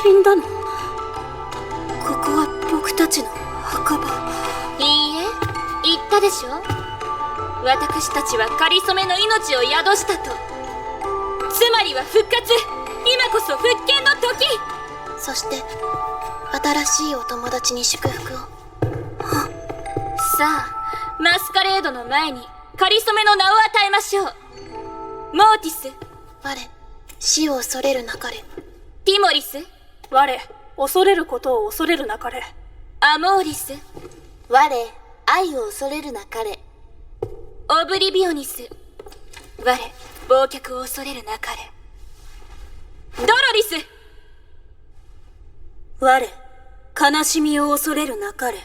死んだの？ここは僕たちの墓場。いいえ、言ったでしょ。私たちはかりそめの命を宿したと。つまりは復活、今こそ復権の時。そして新しいお友達に祝福を。さあ、マスカレードの前にかりそめの名を与えましょう。モーティス。我、死を恐れるなかれ。ティモリス。我、恐れることを恐れるなかれ。アモーリス。我、愛を恐れるなかれ。オブリビオニス。我、忘却を恐れるなかれ。ドロリス。我、悲しみを恐れるなかれ。